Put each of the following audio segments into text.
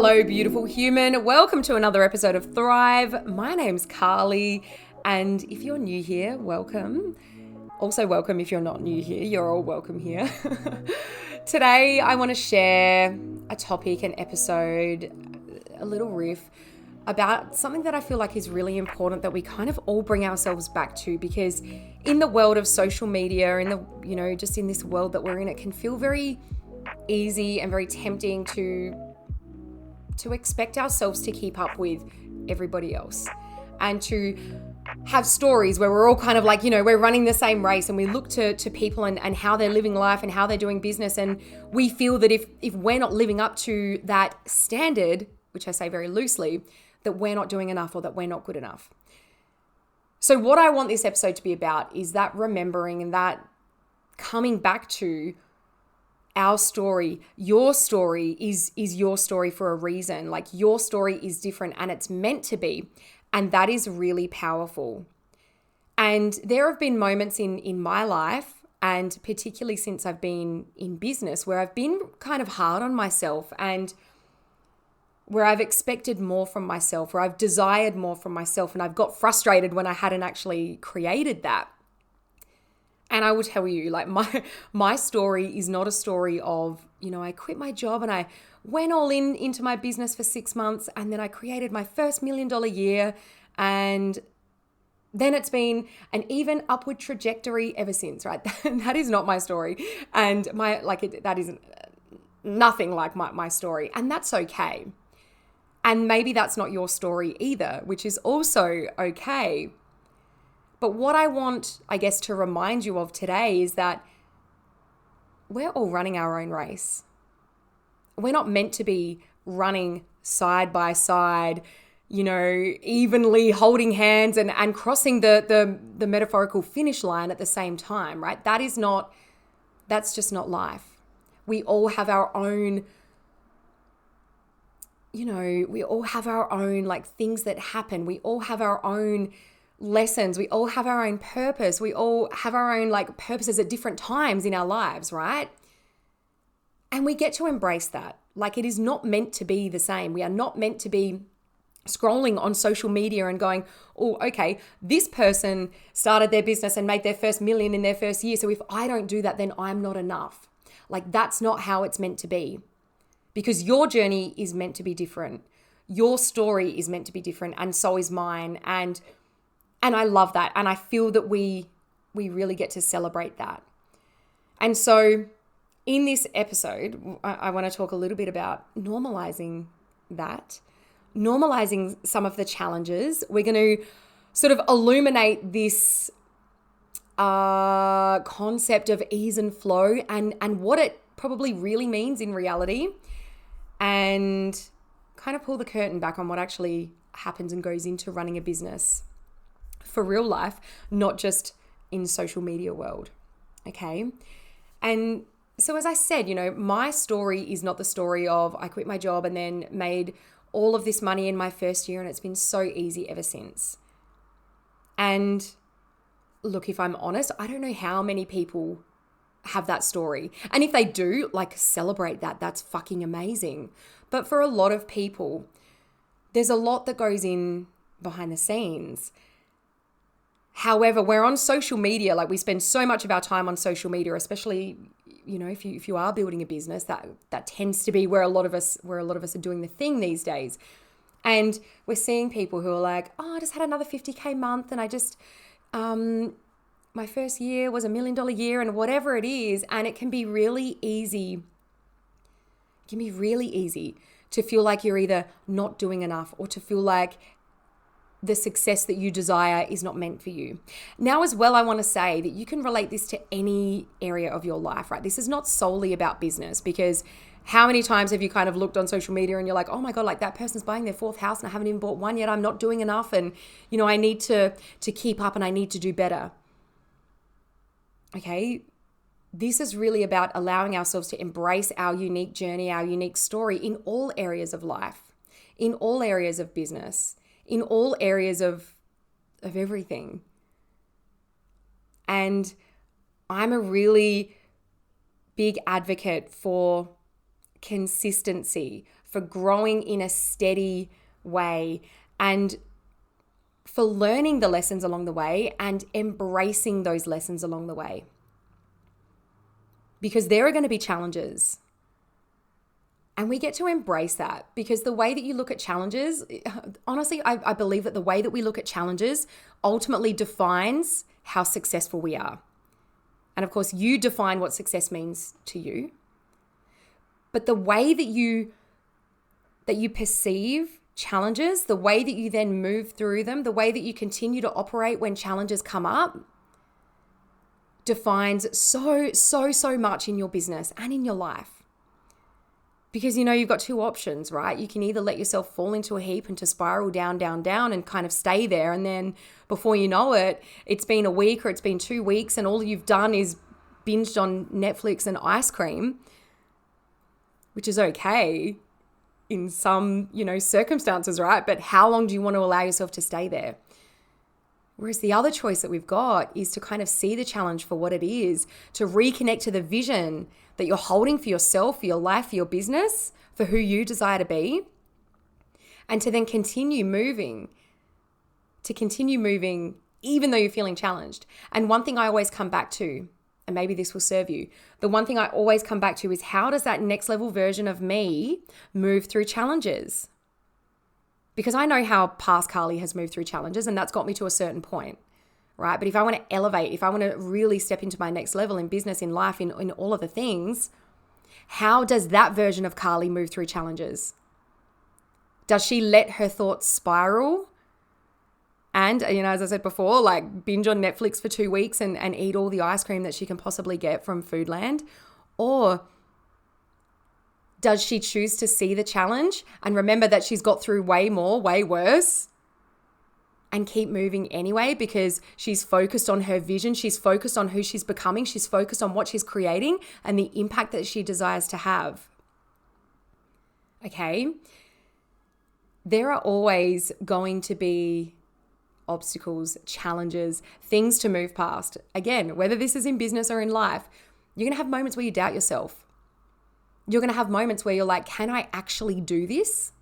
Hello, beautiful human. Welcome to another episode of Thrive. My name's Carly, and if you're new here, welcome. Also, welcome if you're not new here. You're all welcome here. Today, I want to share a topic, an episode, a little riff about something that I feel like is really important that we kind of all bring ourselves back to, because in the world of social media, just in this world that we're in, it can feel very easy and very tempting to expect ourselves to keep up with everybody else and to have stories where we're all kind of like, we're running the same race, and we look to people and how they're living life and how they're doing business. And we feel that if we're not living up to that standard, which I say very loosely, that we're not doing enough or that we're not good enough. So what I want this episode to be about is that remembering and that coming back to our story. Your story is your story for a reason. Like, your story is different and it's meant to be. And that is really powerful. And there have been moments in my life, and particularly since I've been in business, where I've been kind of hard on myself and where I've expected more from myself, where I've desired more from myself, and I've got frustrated when I hadn't actually created that. And I will tell you, like, my story is not a story of, I quit my job and I went all into my business for 6 months, and then I created my first $1 million year, and then it's been an even upward trajectory ever since, right? That is not my story. And that isn't nothing like my story. And that's okay. And maybe that's not your story either, which is also okay. But what I want, I guess, to remind you of today is that we're all running our own race. We're not meant to be running side by side, evenly holding hands and crossing the metaphorical finish line at the same time, right? That's just not life. We all have our own, we all have our own like things that happen. We all have our own lessons. We all have our own purpose. We all have our own like purposes at different times in our lives, right? And we get to embrace that. Like, it is not meant to be the same. We are not meant to be scrolling on social media and going, oh, okay, this person started their business and made their first $1 million in their first year. So if I don't do that, then I'm not enough. Like, that's not how it's meant to be, because your journey is meant to be different. Your story is meant to be different, and so is mine. And I love that. And I feel that we really get to celebrate that. And so in this episode, I want to talk a little bit about normalizing that, normalizing some of the challenges. We're going to sort of illuminate this concept of ease and flow and what it probably really means in reality, and kind of pull the curtain back on what actually happens and goes into running a business for real life, not just in social media world. Okay. And so, as I said, my story is not the story of I quit my job and then made all of this money in my first year and it's been so easy ever since. And look, if I'm honest, I don't know how many people have that story. And if they do, like, celebrate that. That's fucking amazing. But for a lot of people, there's a lot that goes in behind the scenes. However, we're on social media, like, we spend so much of our time on social media, especially, if you are building a business, that tends to be where a lot of us are doing the thing these days. And we're seeing people who are like, oh, I just had another 50K month, and I just, my first year was $1 million year, and whatever it is. And it can be really easy. To feel like you're either not doing enough, or to feel like the success that you desire is not meant for you. Now, as well, I want to say that you can relate this to any area of your life, right? This is not solely about business, because how many times have you kind of looked on social media and you're like, oh my God, like, that person's buying their 4th house and I haven't even bought one yet. I'm not doing enough. And, I need to keep up and I need to do better. Okay. This is really about allowing ourselves to embrace our unique journey, our unique story in all areas of life, in all areas of business, in all areas of everything. And I'm a really big advocate for consistency, for growing in a steady way, and for learning the lessons along the way and embracing those lessons along the way. Because there are going to be challenges. And we get to embrace that, because the way that you look at challenges, honestly, I believe that the way that we look at challenges ultimately defines how successful we are. And of course, you define what success means to you. But the way that you perceive challenges, the way that you then move through them, the way that you continue to operate when challenges come up, defines so much in your business and in your life. Because, you've got two options, right? You can either let yourself fall into a heap and to spiral down and kind of stay there. And then before you know it, it's been a week or it's been 2 weeks and all you've done is binged on Netflix and ice cream, which is okay in some, circumstances, right? But how long do you want to allow yourself to stay there? Whereas the other choice that we've got is to kind of see the challenge for what it is, to reconnect to the vision that you're holding for yourself, for your life, for your business, for who you desire to be, and to then continue moving even though you're feeling challenged. And one thing I always come back to, and maybe this will serve you, the one thing I always come back to is, how does that next level version of me move through challenges? Because I know how past Carly has moved through challenges, and that's got me to a certain point, right? But if I want to elevate, if I want to really step into my next level in business, in life, in all of the things, how does that version of Carly move through challenges? Does she let her thoughts spiral? And, as I said before, like binge on Netflix for 2 weeks and eat all the ice cream that she can possibly get from Foodland? Or does she choose to see the challenge and remember that she's got through way more, way worse, and keep moving anyway, because she's focused on her vision, she's focused on who she's becoming, she's focused on what she's creating and the impact that she desires to have? Okay? There are always going to be obstacles, challenges, things to move past. Again, whether this is in business or in life, you're going to have moments where you doubt yourself. You're going to have moments where you're like, can I actually do this?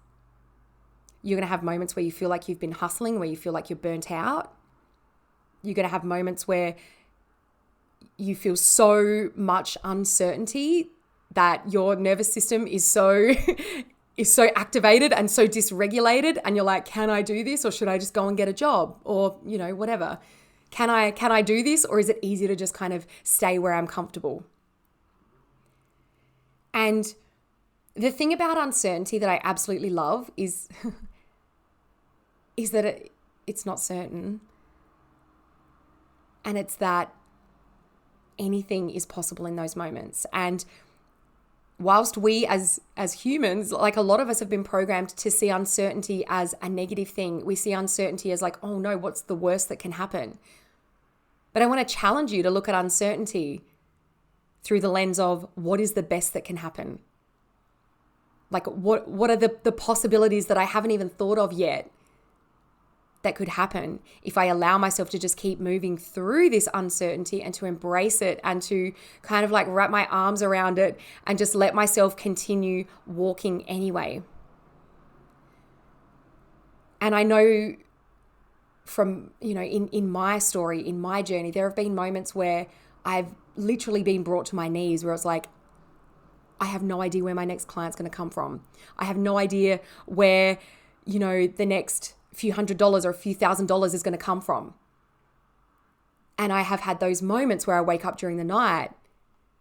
You're going to have moments where you feel like you've been hustling, where you feel like you're burnt out. You're going to have moments where you feel so much uncertainty that your nervous system is so activated and so dysregulated, and you're like, can I do this, or should I just go and get a job, or whatever? Can I do this, or is it easier to just kind of stay where I'm comfortable? And the thing about uncertainty that I absolutely love is that it's not certain. And it's that anything is possible in those moments. And whilst we as humans, like a lot of us have been programmed to see uncertainty as a negative thing. We see uncertainty as like, oh no, what's the worst that can happen? But I want to challenge you to look at uncertainty through the lens of, what is the best that can happen? Like what are the possibilities that I haven't even thought of yet that could happen if I allow myself to just keep moving through this uncertainty and to embrace it and to kind of like wrap my arms around it and just let myself continue walking anyway. And I know from, in my story, in my journey, there have been moments where I've literally been brought to my knees, where it's like, I have no idea where my next client's going to come from. I have no idea where, the next few $100s or a few $1,000s is going to come from. And I have had those moments where I wake up during the night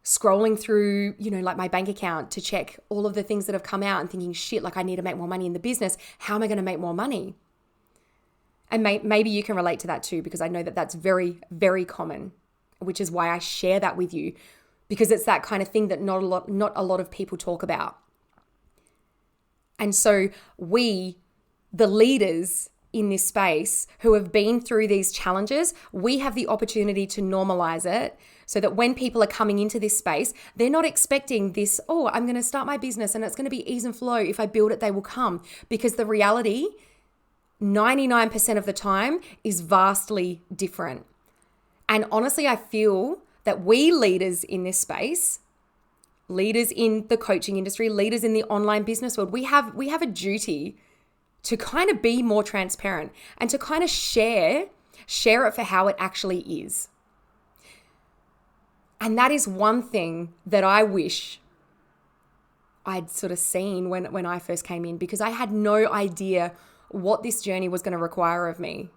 scrolling through, like my bank account to check all of the things that have come out and thinking, shit, like I need to make more money in the business. How am I going to make more money? And maybe you can relate to that too, because I know that that's very, very common, which is why I share that with you, because it's that kind of thing that not a lot of people talk about. And so we, the leaders in this space who have been through these challenges, we have the opportunity to normalize it so that when people are coming into this space, they're not expecting this, oh, I'm going to start my business and it's going to be ease and flow. If I build it, they will come. Because the reality, 99% of the time, is vastly different. And honestly, I feel that we leaders in this space leaders in the coaching industry, leaders in the online business world, we have a duty to kind of be more transparent and to kind of share it for how it actually is. And that is one thing that I wish I'd sort of seen when I first came in, because I had no idea what this journey was going to require of me.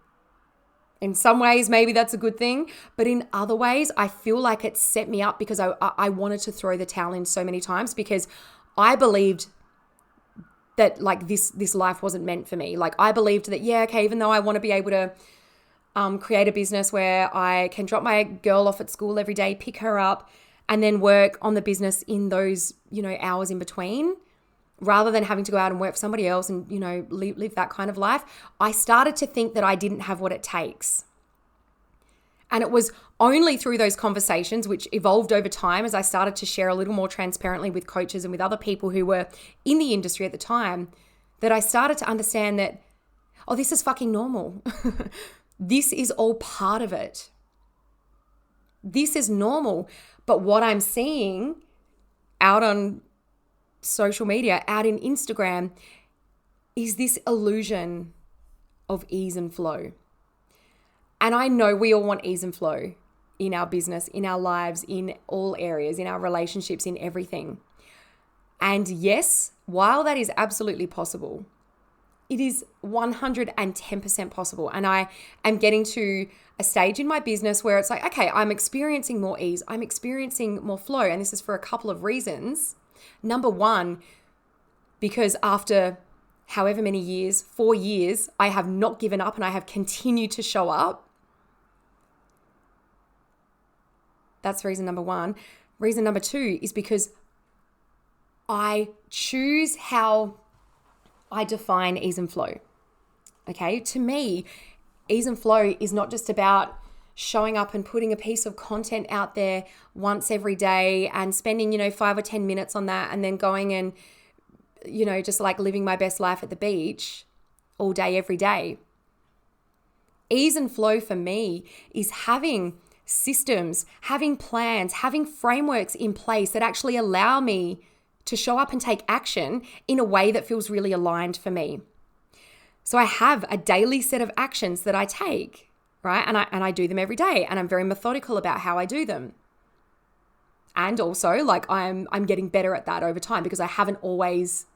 In some ways, maybe that's a good thing, but in other ways, I feel like it set me up, because I wanted to throw the towel in so many times, because I believed that like this life wasn't meant for me. Like I believed that, yeah, okay, even though I want to be able to create a business where I can drop my girl off at school every day, pick her up, and then work on the business in those, hours in between, rather than having to go out and work for somebody else and, live that kind of life, I started to think that I didn't have what it takes. And it was only through those conversations, which evolved over time as I started to share a little more transparently with coaches and with other people who were in the industry at the time, that I started to understand that, oh, this is fucking normal. This is all part of it. This is normal. But what I'm seeing out on social media, out in Instagram, is this illusion of ease and flow. And I know we all want ease and flow in our business, in our lives, in all areas, in our relationships, in everything. And yes, while that is absolutely possible, it is 110% possible. And I am getting to a stage in my business where it's like, okay, I'm experiencing more ease. I'm experiencing more flow. And this is for a couple of reasons. Number one, because after however many years, 4 years, I have not given up and I have continued to show up. That's reason number one. Reason number two is because I choose how I define ease and flow. Okay, to me, ease and flow is not just about showing up and putting a piece of content out there once every day and spending, 5 or 10 minutes on that and then going and, just like living my best life at the beach all day, every day. Ease and flow for me is having systems, having plans, having frameworks in place that actually allow me to show up and take action in a way that feels really aligned for me. So I have a daily set of actions that I take, right? And I do them every day, and I'm very methodical about how I do them. And also, like I'm getting better at that over time, because I haven't always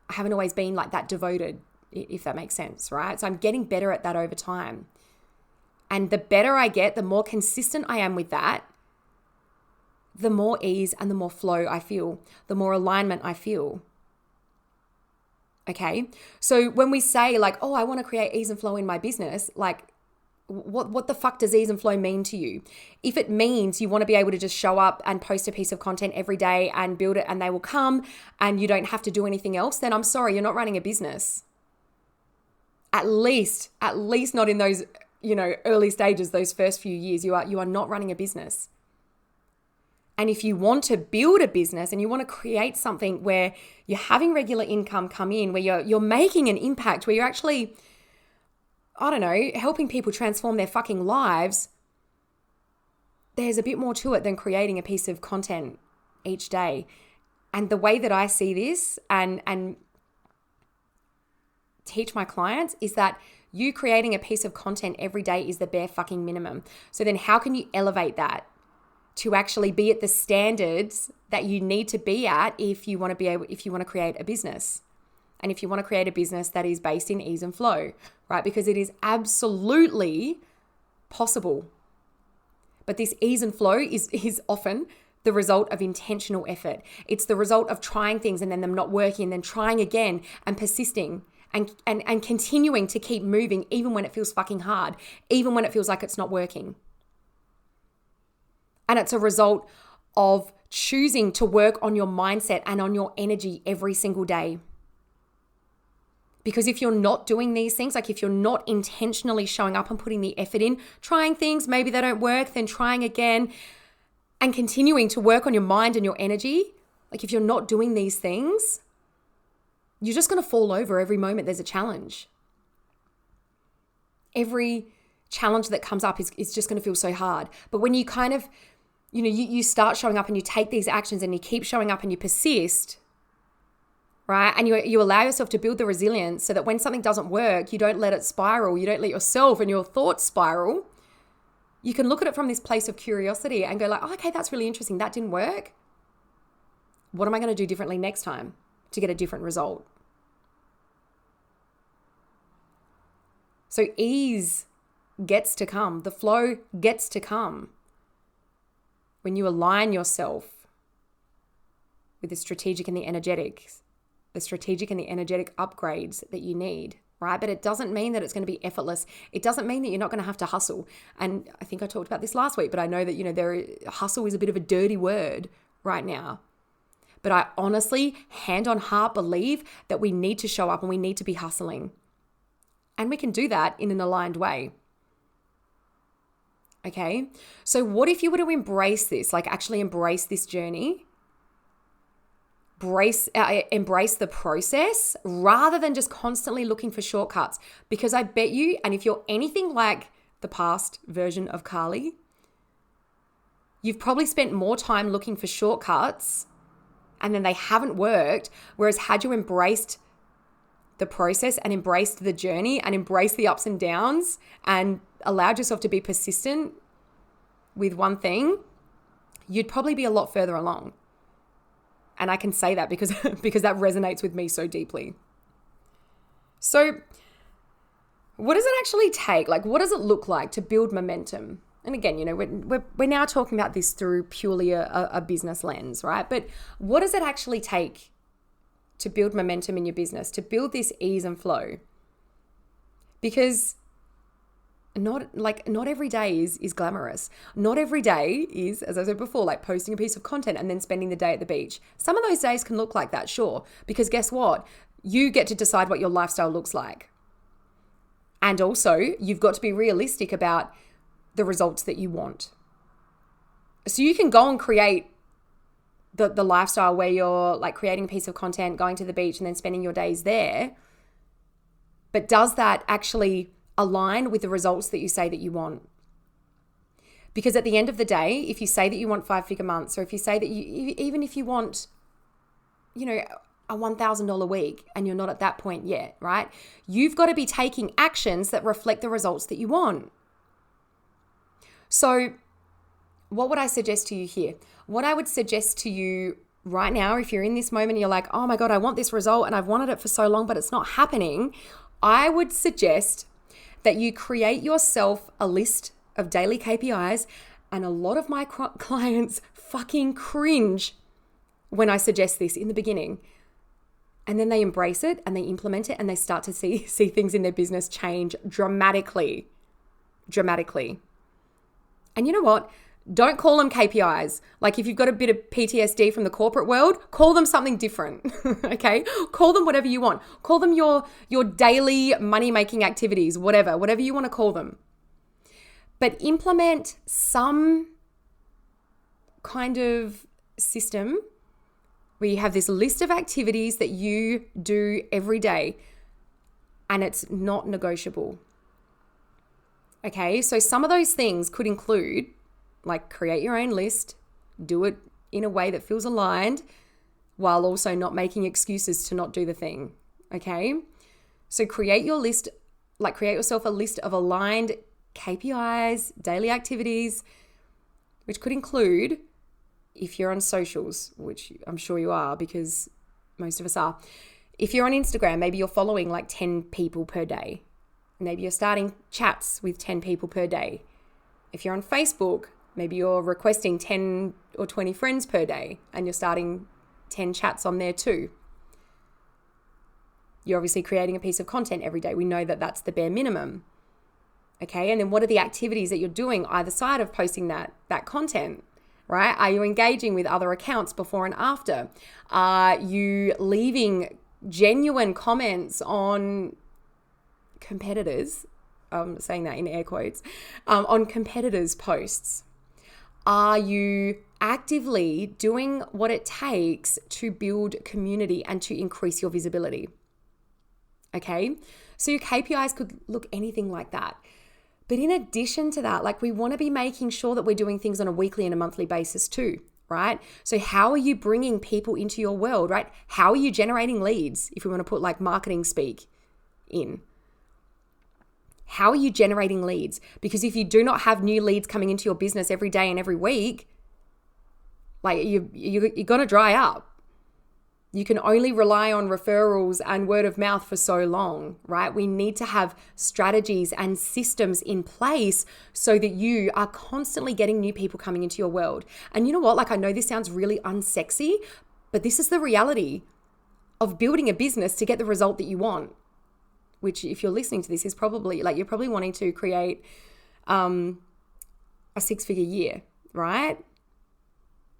been like that devoted, if that makes sense, right? So I'm getting better at that over time. And the better I get, the more consistent I am with that, the more ease and the more flow I feel, the more alignment I feel. Okay? So when we say like, oh, I want to create ease and flow in my business, like what the fuck does ease and flow mean to you? If it means you want to be able to just show up and post a piece of content every day and build it and they will come and you don't have to do anything else, then I'm sorry, you're not running a business. At least not in those, early stages, those first few years, you are not running a business. And if you want to build a business and you want to create something where you're having regular income come in, where you're making an impact, where you're actually, helping people transform their fucking lives, there's a bit more to it than creating a piece of content each day. And the way that I see this and teach my clients is that you creating a piece of content every day is the bare fucking minimum. So then how can you elevate that to actually be at the standards that you need to be at if you want to create a business? And if you want to create a business that is based in ease and flow, right? Because it is absolutely possible. But this ease and flow is often the result of intentional effort. It's the result of trying things and then them not working and then trying again and persisting and continuing to keep moving even when it feels fucking hard, even when it feels like it's not working. And it's a result of choosing to work on your mindset and on your energy every single day. Because if you're not doing these things, like if you're not intentionally showing up and putting the effort in, trying things, maybe they don't work, then trying again and continuing to work on your mind and your energy, like if you're not doing these things, you're just going to fall over every moment there's a challenge. Every challenge that comes up is just going to feel so hard. But when you kind of you start showing up and you take these actions and you keep showing up and you persist, right? And you allow yourself to build the resilience so that when something doesn't work, you don't let it spiral. You don't let yourself and your thoughts spiral. You can look at it from this place of curiosity and go like, oh, okay, that's really interesting. That didn't work. What am I going to do differently next time to get a different result? So ease gets to come. The flow gets to come when you align yourself with the strategic and the energetic upgrades that you need, right? But it doesn't mean that it's going to be effortless. It doesn't mean that you're not going to have to hustle. And I think I talked about this last week, but I know that, hustle is a bit of a dirty word right now. But I honestly, hand on heart, believe that we need to show up and we need to be hustling. And we can do that in an aligned way. Okay? So what if you were to embrace this, like actually embrace this journey? Embrace the process rather than just constantly looking for shortcuts. Because I bet you, and if you're anything like the past version of Carly, you've probably spent more time looking for shortcuts and then they haven't worked. Whereas had you embraced the process and embraced the journey and embraced the ups and downs and allowed yourself to be persistent with one thing, you'd probably be a lot further along. And I can say that because that resonates with me so deeply. So what does it actually take? Like, what does it look like to build momentum? And again, we're now talking about this through purely a business lens, right? But what does it actually take to build momentum in your business, to build this ease and flow? Because not every day is glamorous. Not every day is, as I said before, like posting a piece of content and then spending the day at the beach. Some of those days can look like that, sure. Because guess what? You get to decide what your lifestyle looks like. And also, you've got to be realistic about the results that you want. So you can go and create the lifestyle where you're like creating a piece of content, going to the beach and then spending your days there. But does that actually align with the results that you say that you want? Because at the end of the day, if you say that you want 5-figure months, or if you say that even if you want, a $1,000 week and you're not at that point yet, right? You've got to be taking actions that reflect the results that you want. So what would I suggest to you here? What I would suggest to you right now, if you're in this moment, you're like, oh my God, I want this result and I've wanted it for so long, but it's not happening. I would suggest that you create yourself a list of daily KPIs. And a lot of my clients fucking cringe when I suggest this in the beginning. And then they embrace it and they implement it and they start to see things in their business change dramatically. And you know what? Don't call them KPIs. Like if you've got a bit of PTSD from the corporate world, call them something different, okay? Call them whatever you want. Call them your daily money-making activities, whatever you want to call them. But implement some kind of system where you have this list of activities that you do every day and it's not negotiable. Okay, so some of those things could include like create your own list, do it in a way that feels aligned while also not making excuses to not do the thing, okay? So create yourself a list of aligned KPIs, daily activities, which could include, if you're on socials, which I'm sure you are because most of us are, if you're on Instagram, maybe you're following like 10 people per day. Maybe you're starting chats with 10 people per day. If you're on Facebook, maybe you're requesting 10 or 20 friends per day and you're starting 10 chats on there too. You're obviously creating a piece of content every day. We know that that's the bare minimum. Okay, and then what are the activities that you're doing either side of posting that content, right? Are you engaging with other accounts before and after? Are you leaving genuine comments on competitors? I'm saying that in air quotes, on competitors' posts. Are you actively doing what it takes to build community and to increase your visibility? Okay, so your KPIs could look anything like that. But in addition to that, like we want to be making sure that we're doing things on a weekly and a monthly basis too, right? So how are you bringing people into your world, right? How are you generating leads? If we want to put like marketing speak in. How are you generating leads? Because if you do not have new leads coming into your business every day and every week, like you're going to dry up. You can only rely on referrals and word of mouth for so long, right? We need to have strategies and systems in place so that you are constantly getting new people coming into your world. And you know what? Like, I know this sounds really unsexy, but this is the reality of building a business to get the result that you want, which if you're listening to this is probably like, you're probably wanting to create a 6-figure year, right?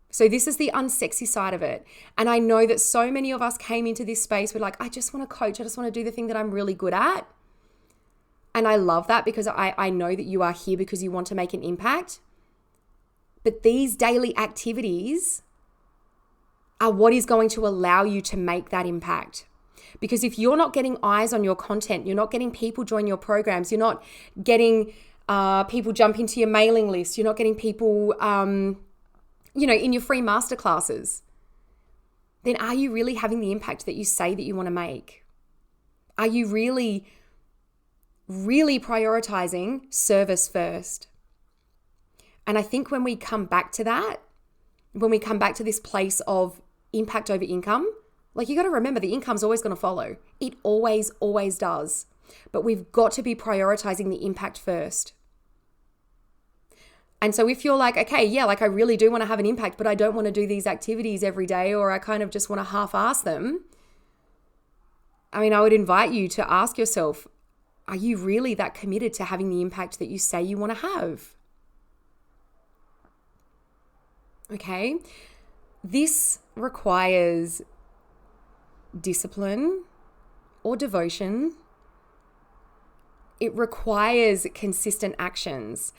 So this is the unsexy side of it. And I know that so many of us came into this space with like, I just want to coach. I just want to do the thing that I'm really good at. And I love that because I know that you are here because you want to make an impact. But these daily activities are what is going to allow you to make that impact. Because if you're not getting eyes on your content, you're not getting people join your programs, you're not getting people jump into your mailing list, you're not getting people in your free masterclasses, then are you really having the impact that you say that you want to make? Are you really, really prioritizing service first? And I think when we come back to that, when we come back to this place of impact over income, like you got to remember the income's always going to follow. It always, always does. But we've got to be prioritizing the impact first. And so if you're like, okay, yeah, like I really do want to have an impact, but I don't want to do these activities every day, or I kind of just want to half-ass them. I mean, I would invite you to ask yourself, are you really that committed to having the impact that you say you want to have? Okay. This requires discipline or devotion. It requires consistent actions.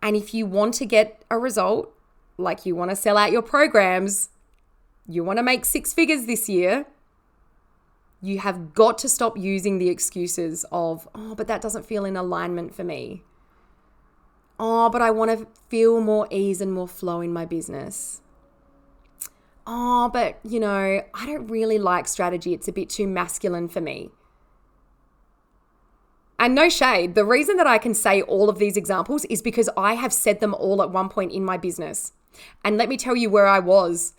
And if you want to get a result, like you want to sell out your programs, you want to make 6 figures this year, you have got to stop using the excuses of, oh, but that doesn't feel in alignment for me. Oh, but I want to feel more ease and more flow in my business. Oh, but I don't really like strategy. It's a bit too masculine for me. And no shade, the reason that I can say all of these examples is because I have said them all at one point in my business. And let me tell you where I was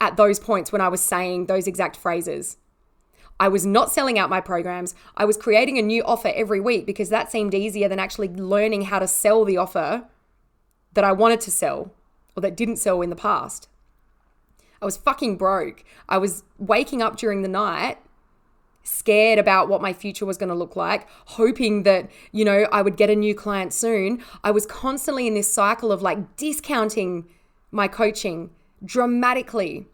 at those points when I was saying those exact phrases. I was not selling out my programs. I was creating a new offer every week because that seemed easier than actually learning how to sell the offer that I wanted to sell or that didn't sell in the past. I was fucking broke. I was waking up during the night scared about what my future was going to look like, hoping that, I would get a new client soon. I was constantly in this cycle of like discounting my coaching dramatically.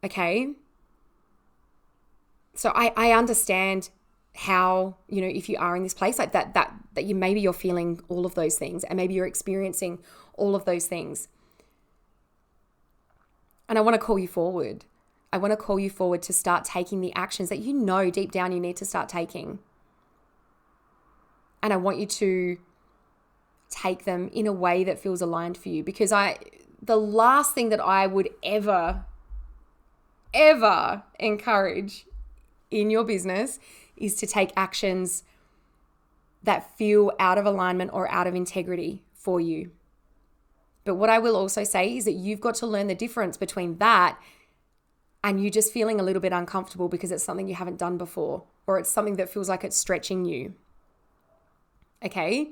Okay. So I understand how, if you are in this place like that maybe you're feeling all of those things and maybe you're experiencing all of those things. And I want to call you forward. I want to call you forward to start taking the actions that deep down you need to start taking. And I want you to take them in a way that feels aligned for you, because the last thing that I would ever encourage in your business is to take actions that feel out of alignment or out of integrity for you. But what I will also say is that you've got to learn the difference between that and you just feeling a little bit uncomfortable because it's something you haven't done before, or it's something that feels like it's stretching you. Okay?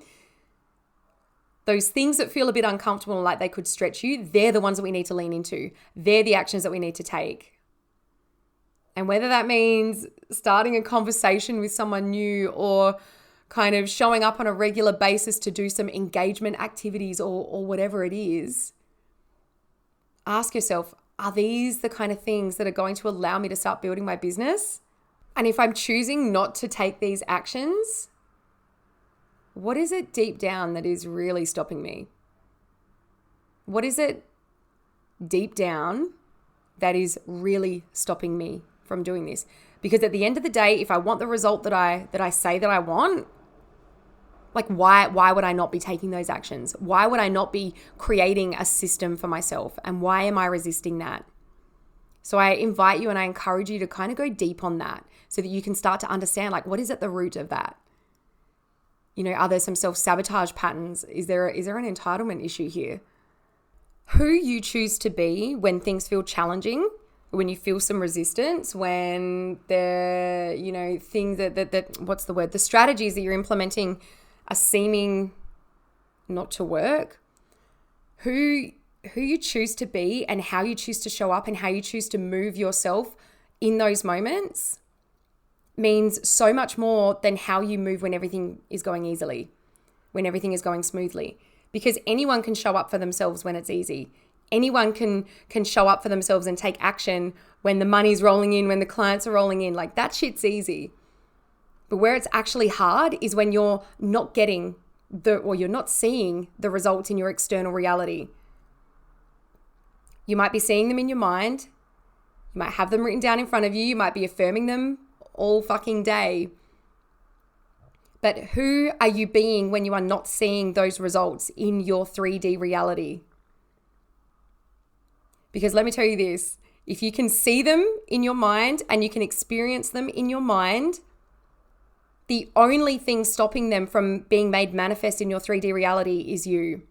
Those things that feel a bit uncomfortable, like they could stretch you, they're the ones that we need to lean into. They're the actions that we need to take. And whether that means starting a conversation with someone new or kind of showing up on a regular basis to do some engagement activities or whatever it is, ask yourself, are these the kind of things that are going to allow me to start building my business? And if I'm choosing not to take these actions, what is it deep down that is really stopping me? What is it deep down that is really stopping me from doing this? Because at the end of the day, if I want the result that I say that I want, like why would I not be taking those actions? Why would I not be creating a system for myself? And why am I resisting that? So I invite you and I encourage you to kind of go deep on that so that you can start to understand, like, what is at the root of that? Are there some self-sabotage patterns? Is there an entitlement issue here? Who you choose to be when things feel challenging, when you feel some resistance, when things the strategies that you're implementing are seeming not to work, who you choose to be and how you choose to show up and how you choose to move yourself in those moments means so much more than how you move when everything is going easily, when everything is going smoothly. Because anyone can show up for themselves when it's easy. Anyone can show up for themselves and take action when the money's rolling in, when the clients are rolling in. Like, that shit's easy. But where it's actually hard is when you're not getting you're not seeing the results in your external reality. You might be seeing them in your mind. You might have them written down in front of you. You might be affirming them all fucking day. But who are you being when you are not seeing those results in your 3D reality? Because let me tell you this, if you can see them in your mind and you can experience them in your mind, the only thing stopping them from being made manifest in your 3D reality is you.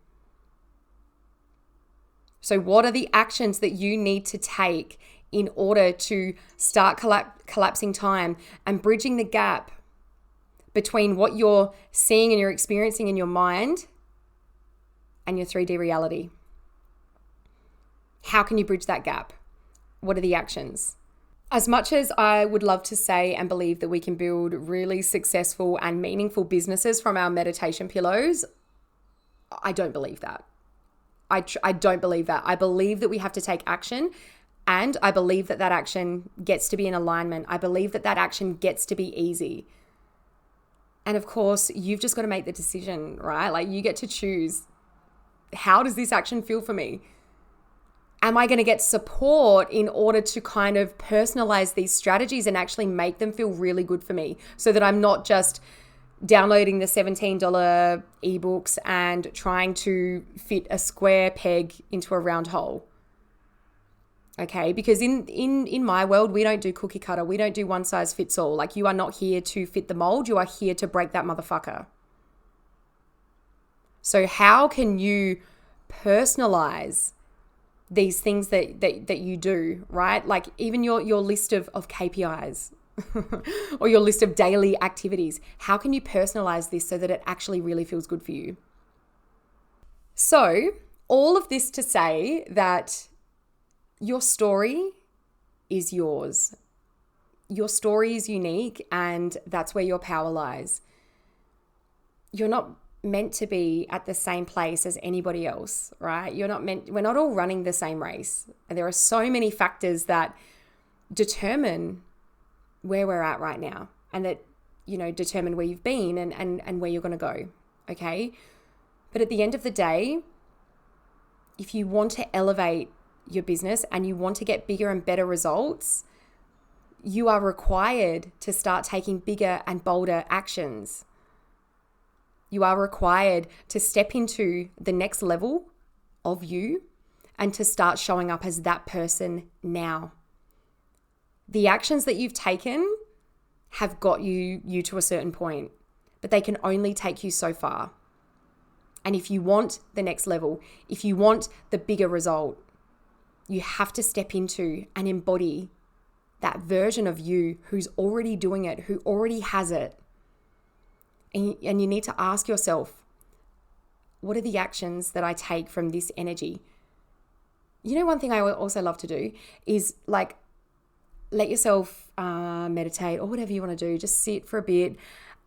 So what are the actions that you need to take in order to start collapsing time and bridging the gap between what you're seeing and you're experiencing in your mind and your 3D reality? How can you bridge that gap? What are the actions? As much as I would love to say and believe that we can build really successful and meaningful businesses from our meditation pillows, I don't believe that. I don't believe that. I believe that we have to take action, and I believe that action gets to be in alignment. I believe that action gets to be easy. And of course, you've just got to make the decision, right? Like, you get to choose, how does this action feel for me? Am I going to get support in order to kind of personalize these strategies and actually make them feel really good for me, so that I'm not just downloading the $17 ebooks and trying to fit a square peg into a round hole? Okay, because in my world, we don't do cookie cutter. We don't do one size fits all. Like, you are not here to fit the mold. You are here to break that motherfucker. So how can you personalize these things that you do, right? Like, even your list of KPIs or your list of daily activities. How can you personalize this so that it actually really feels good for you? So all of this to say that your story is yours. Your story is unique, and that's where your power lies. You're not meant to be at the same place as anybody else, right? We're not all running the same race. And there are so many factors that determine where we're at right now, and that, determine where you've been and where you're going to go. Okay. But at the end of the day, if you want to elevate your business and you want to get bigger and better results, you are required to start taking bigger and bolder actions. You are required to step into the next level of you and to start showing up as that person now. The actions that you've taken have got you to a certain point, but they can only take you so far. And if you want the next level, if you want the bigger result, you have to step into and embody that version of you who's already doing it, who already has it. And you need to ask yourself, what are the actions that I take from this energy? One thing I also love to do is, like, let yourself meditate or whatever you want to do. Just sit for a bit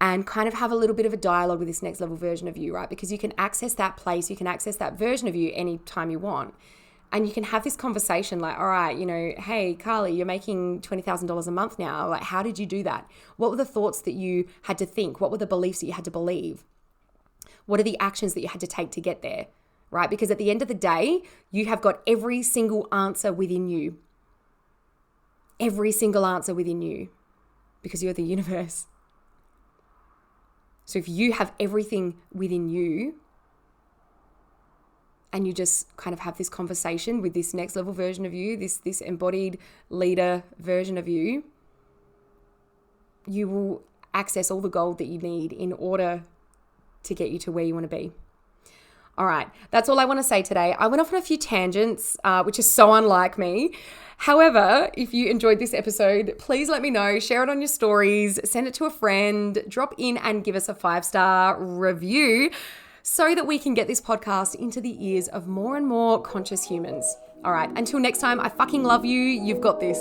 and kind of have a little bit of a dialogue with this next level version of you, right? Because you can access that place, you can access that version of you anytime you want. And you can have this conversation like, all right, hey, Carly, you're making $20,000 a month now. Like, how did you do that? What were the thoughts that you had to think? What were the beliefs that you had to believe? What are the actions that you had to take to get there, right? Because at the end of the day, you have got every single answer within you. Every single answer within you. because you're the universe. So if you have everything within you and you just kind of have this conversation with this next level version of you, this embodied leader version of you, you will access all the gold that you need in order to get you to where you want to be. All right, that's all I want to say today. I went off on a few tangents, which is so unlike me. However, if you enjoyed this episode, please let me know, share it on your stories, send it to a friend, drop in and give us a 5-star review so that we can get this podcast into the ears of more and more conscious humans. All right, until next time, I fucking love you. You've got this.